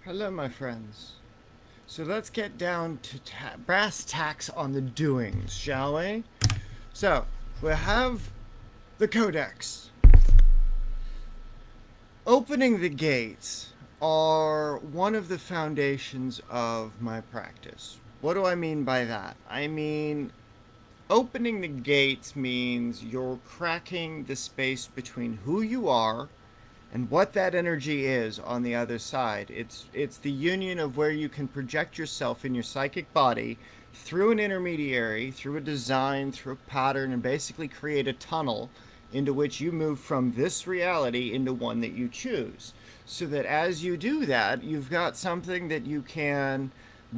Hello, my friends. So let's get down to brass tacks on the doings, shall we? So, we have the Codex. Opening the gates are one of the foundations of my practice. What do I mean by that? I mean, opening the gates means you're cracking the space between who you are and what that energy is on the other side. It's the union of where you can project yourself in your psychic body through an intermediary, through a design, through a pattern, and basically create a tunnel into which you move from this reality into one that you choose. So that as you do that, you've got something that you can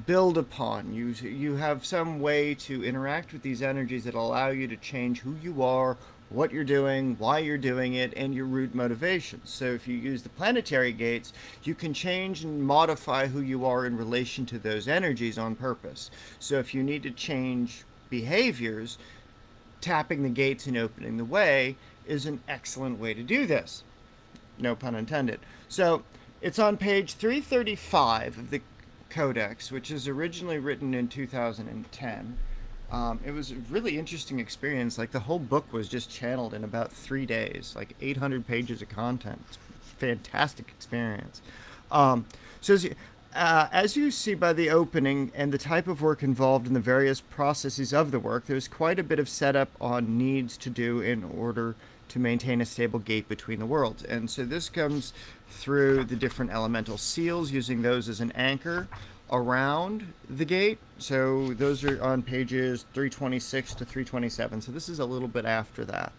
build upon. You have some way to interact with these energies that allow you to change who you are, what you're doing, why you're doing it, and your root motivations. So if you use the planetary gates, you can change and modify who you are in relation to those energies on purpose. So if you need to change behaviors, tapping the gates and opening the way is an excellent way to do this. No pun intended. So it's on page 335 of the Codex, which is originally written in 2010. It was a really interesting experience. Like the whole book was just channeled in about 3 days, like 800 pages of content. Fantastic experience. Um, so as you see by the opening and the type of work involved in the various processes of the work, there's quite a bit of setup on needs to do in order to maintain a stable gate between the worlds. And so this comes through the different elemental seals, using those as an anchor around the gate. So those are on pages 326 to 327. So this is a little bit after that.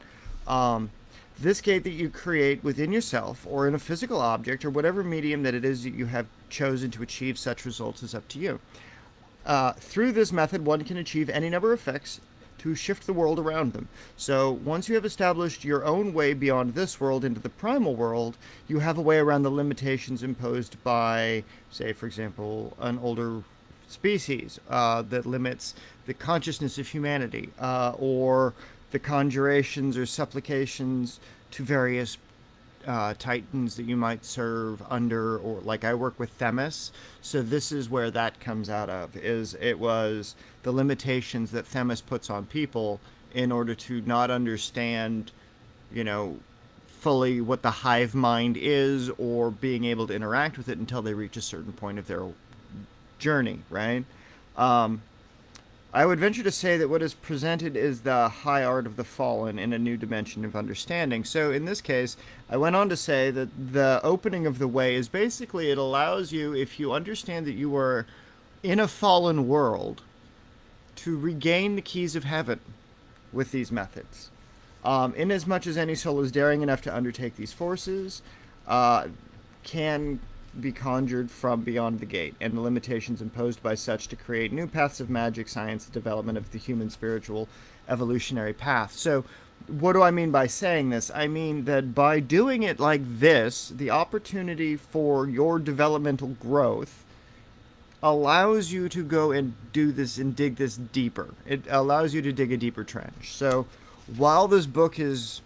This gate that you create within yourself or in a physical object or whatever medium that it is that you have chosen to achieve such results is up to you. Through this method, one can achieve any number of effects to shift the world around them. So once you have established your own way beyond this world into the primal world, you have a way around the limitations imposed by, say, for example, an older species that limits the consciousness of humanity, or the conjurations or supplications to various titans that you might serve under, or like I work with Themis. So this is where that comes out of, is it was the limitations that Themis puts on people in order to not understand, you know, fully what the hive mind is, or being able to interact with it until they reach a certain point of their journey, right? Um, I would venture to say that what is presented is the high art of the fallen in a new dimension of understanding. So in this case, I went on to say that the opening of the way is basically, it allows you, if you understand that you are in a fallen world, to regain the keys of heaven with these methods. Inasmuch as any soul is daring enough to undertake these forces, can be conjured from beyond the gate, and the limitations imposed by such to create new paths of magic, science, and development of the human spiritual evolutionary path. So, what do I mean by saying this? I mean that by doing it like this, the opportunity for your developmental growth allows you to go and do this and dig this deeper. It allows you to dig a deeper trench. So, while this book is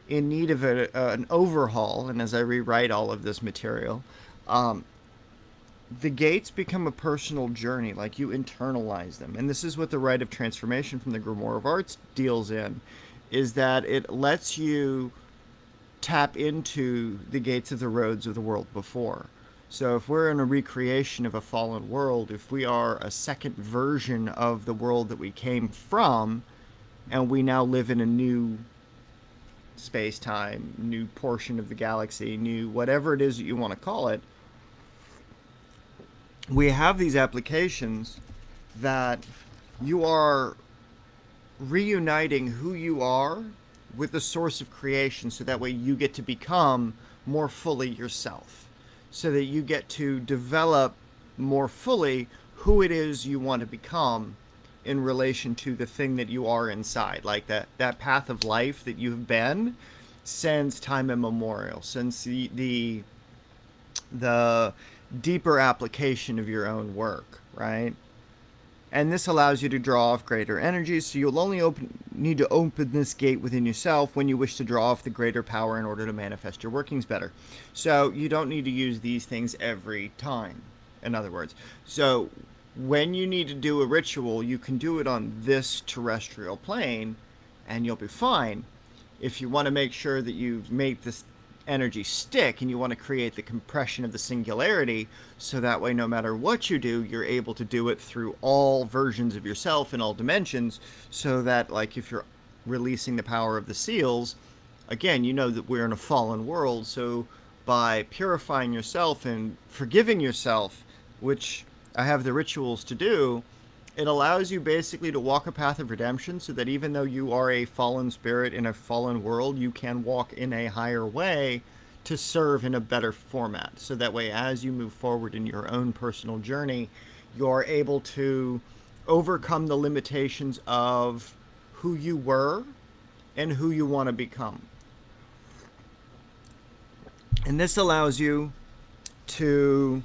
in need of an overhaul, and as I rewrite all of this material, um, the gates become a personal journey. Like, you internalize them, and this is what the rite of transformation from the Grimoire of Arts deals in, is that it lets you tap into the gates of the roads of the world before. So if we're in a recreation of a fallen world, if we are a second version of the world that we came from, and we now live in a new space time, new portion of the galaxy, new whatever it is that you want to call it, we have these applications that you are reuniting who you are with the source of creation, so that way you get to become more fully yourself, so that you get to develop more fully who it is you want to become in relation to the thing that you are inside, like that path of life that you've been since time immemorial, since the deeper application of your own work, right? And this allows you to draw off greater energies, so you'll only need to open this gate within yourself when you wish to draw off the greater power in order to manifest your workings better. So you don't need to use these things every time, in other words. So when you need to do a ritual, you can do it on this terrestrial plane, and you'll be fine. If you want to make sure that you've made this energy stick and you want to create the compression of the singularity, so that way no matter what you do, you're able to do it through all versions of yourself in all dimensions, so that, like, if you're releasing the power of the seals, again, you know that we're in a fallen world, so by purifying yourself and forgiving yourself, which I have the rituals to do, it allows you basically to walk a path of redemption, so that even though you are a fallen spirit in a fallen world, you can walk in a higher way to serve in a better format. So that way, as you move forward in your own personal journey, you're able to overcome the limitations of who you were and who you want to become. And this allows you to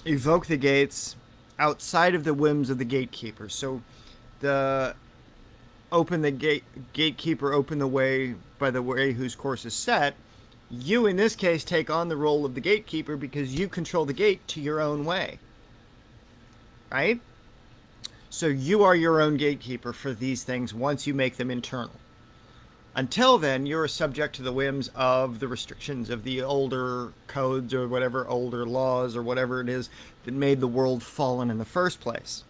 evoke the gates outside of the whims of the gatekeeper. So the gatekeeper open the way by the way whose course is set. You in this case take on the role of the gatekeeper because you control the gate to your own way. Right? So you are your own gatekeeper for these things once you make them internal. Until then, you're subject to the whims of the restrictions of the older codes or whatever, older laws or whatever it is that made the world fallen in the first place.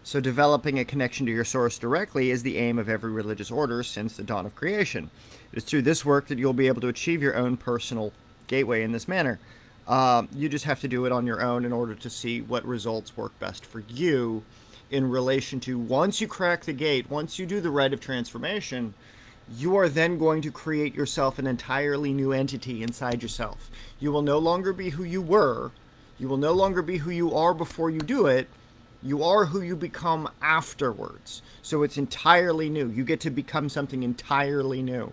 So developing a connection to your source directly is the aim of every religious order since the dawn of creation. It is through this work that you'll be able to achieve your own personal gateway in this manner. You just have to do it on your own in order to see what results work best for you in relation to, once you crack the gate, once you do the rite of transformation, you are then going to create yourself an entirely new entity inside yourself. You will no longer be who you were. You will no longer be who you are before you do it. You are who you become afterwards. So it's entirely new. You get to become something entirely new.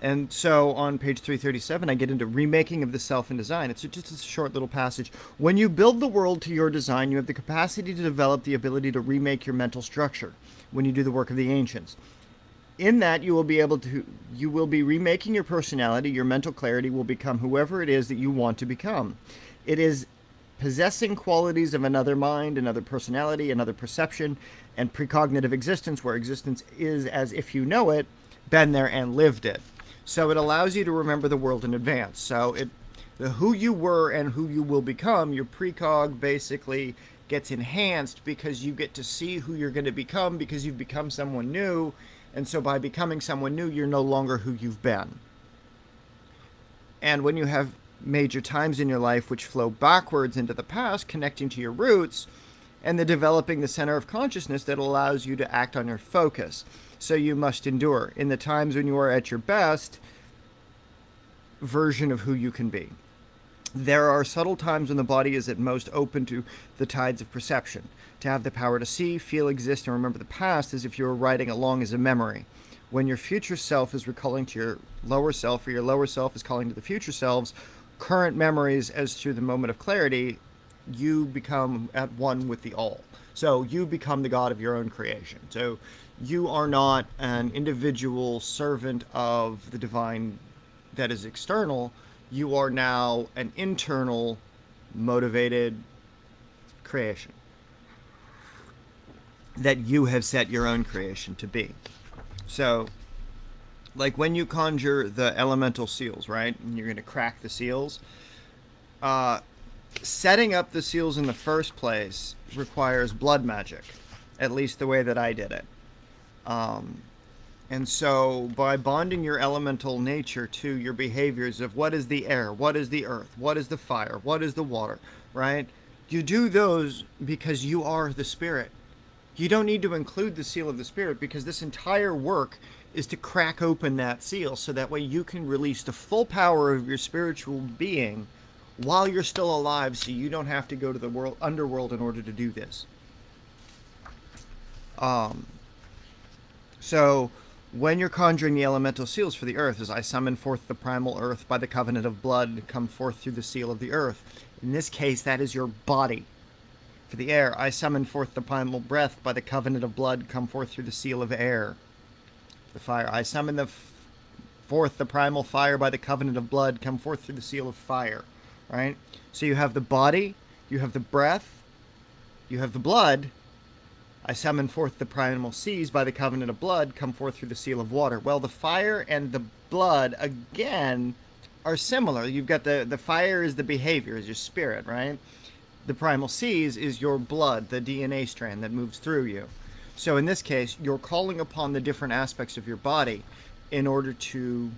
And so on page 337, I get into remaking of the self and design. It's just a short little passage. When you build the world to your design, you have the capacity to develop the ability to remake your mental structure when you do the work of the ancients. In that, you will be remaking your personality. Your mental clarity will become whoever it is that you want to become. It is possessing qualities of another mind, another personality, another perception, and precognitive existence, where existence is as if you know it, been there, and lived it. So it allows you to remember the world in advance. So the who you were and who you will become, your precog basically gets enhanced because you get to see who you're going to become because you've become someone new. And so by becoming someone new, you're no longer who you've been. And when you have major times in your life which flow backwards into the past, connecting to your roots, and the developing the center of consciousness that allows you to act on your focus. So you must endure. In the times when you are at your best version of who you can be. There are subtle times when the body is at most open to the tides of perception. To have the power to see, feel, exist, and remember the past as if you were riding along as a memory. When your future self is recalling to your lower self, or your lower self is calling to the future selves, current memories as through the moment of clarity, you become at one with the all. So you become the god of your own creation. So you are not an individual servant of the divine that is external. You are now an internal, motivated creation that you have set your own creation to be. So, like when you conjure the elemental seals, right? And you're going to crack the seals. Setting up the seals in the first place requires blood magic, at least the way that I did it. And so by bonding your elemental nature to your behaviors of what is the air, what is the earth, what is the fire, what is the water, right? You do those because you are the spirit. You don't need to include the seal of the spirit because this entire work is to crack open that seal so that way you can release the full power of your spiritual being while you're still alive, so you don't have to go to the underworld in order to do this. So when you're conjuring the elemental seals for the earth, as I summon forth the primal earth by the covenant of blood, come forth through the seal of the earth. In this case, that is your body. For the air, I summon forth the primal breath. By the covenant of blood, come forth through the seal of air. The fire, I summon forth the primal fire. By the covenant of blood, come forth through the seal of fire. Right? So you have the body, you have the breath, you have the blood. I summon forth the primal seas. By the covenant of blood, come forth through the seal of water. Well, the fire and the blood, again, are similar. You've got the fire is the behavior, is your spirit, right? The primal seas is your blood, the DNA strand that moves through you. So in this case, you're calling upon the different aspects of your body in order to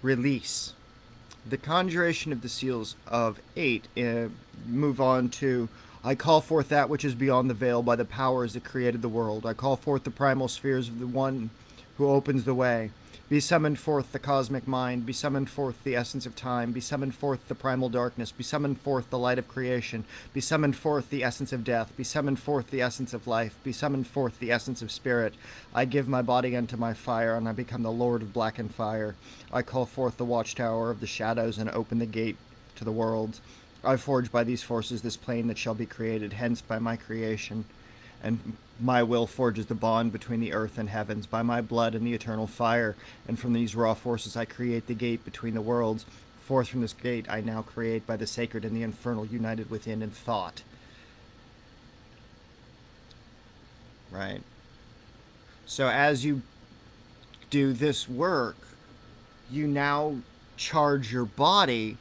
release. The conjuration of the seals of 8 move on to, I call forth that which is beyond the veil by the powers that created the world. I call forth the primal spheres of the one who opens the way. Be summoned forth the cosmic mind. Be summoned forth the essence of time. Be summoned forth the primal darkness. Be summoned forth the light of creation. Be summoned forth the essence of death. Be summoned forth the essence of life. Be summoned forth the essence of spirit. I give my body unto my fire, and I become the lord of blackened fire. I call forth the watchtower of the shadows and open the gate to the worlds. I forge by these forces this plane that shall be created, hence by my creation. And my will forges the bond between the earth and heavens by my blood and the eternal fire. And from these raw forces I create the gate between the worlds. Forth from this gate I now create by the sacred and the infernal united within in thought. Right? So as you do this work, you now charge your body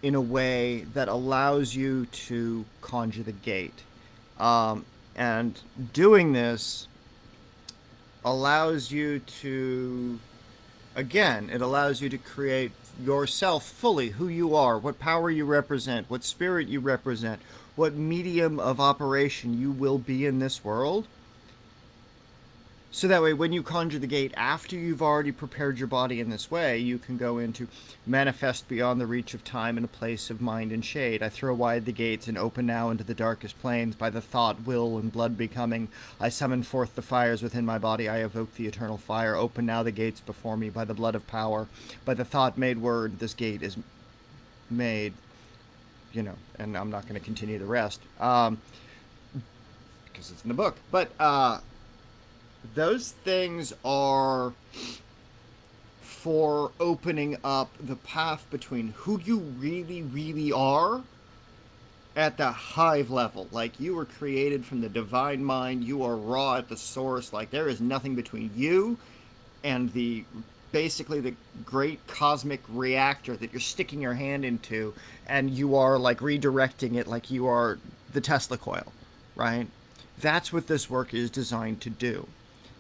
in a way that allows you to conjure the gate. And doing this allows you to, again, it allows you to create yourself fully, who you are, what power you represent, what spirit you represent, what medium of operation you will be in this world. So that way, when you conjure the gate, after you've already prepared your body in this way, you can go into manifest beyond the reach of time in a place of mind and shade. I throw wide the gates and open now into the darkest plains. By the thought, will, and blood becoming, I summon forth the fires within my body. I evoke the eternal fire. Open now the gates before me by the blood of power. By the thought made word, this gate is made. You know, and I'm not going to continue the rest because it's in the book. But those things are for opening up the path between who you really, really are at the hive level. Like, you were created from the divine mind. You are raw at the source. Like, there is nothing between you and basically the great cosmic reactor that you're sticking your hand into, and you are like redirecting it like you are the Tesla coil, right? That's what this work is designed to do.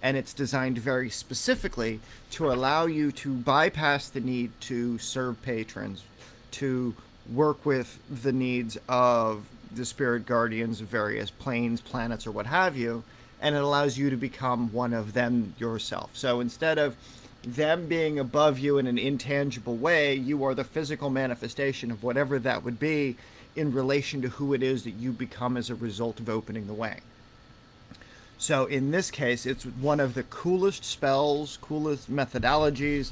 And it's designed very specifically to allow you to bypass the need to serve patrons, to work with the needs of the spirit guardians of various planes, planets, or what have you, and it allows you to become one of them yourself. So instead of them being above you in an intangible way, you are the physical manifestation of whatever that would be in relation to who it is that you become as a result of opening the way. So in this case, it's one of the coolest spells, coolest methodologies,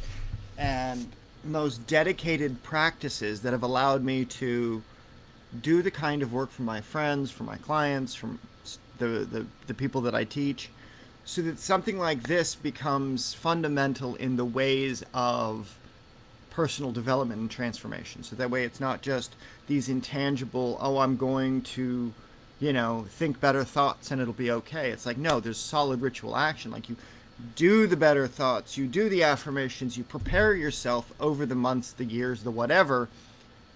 and most dedicated practices that have allowed me to do the kind of work for my friends, for my clients, from the people that I teach, so that something like this becomes fundamental in the ways of personal development and transformation. So that way it's not just these intangible, oh, I'm going to, think better thoughts and it'll be okay. It's like, no, there's solid ritual action. Like, you do the better thoughts, you do the affirmations, you prepare yourself over the months, the years, the whatever,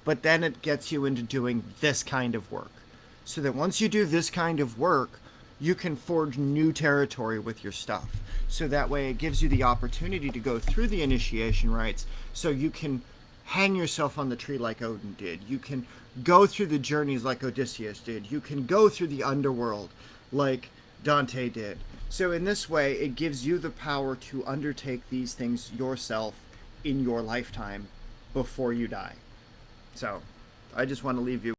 but then it gets you into doing this kind of work. So that once you do this kind of work, you can forge new territory with your stuff. So that way it gives you the opportunity to go through the initiation rites, so you can hang yourself on the tree like Odin did. You can go through the journeys like Odysseus did. You can go through the underworld like Dante did. So in this way, it gives you the power to undertake these things yourself in your lifetime before you die. So I just want to leave you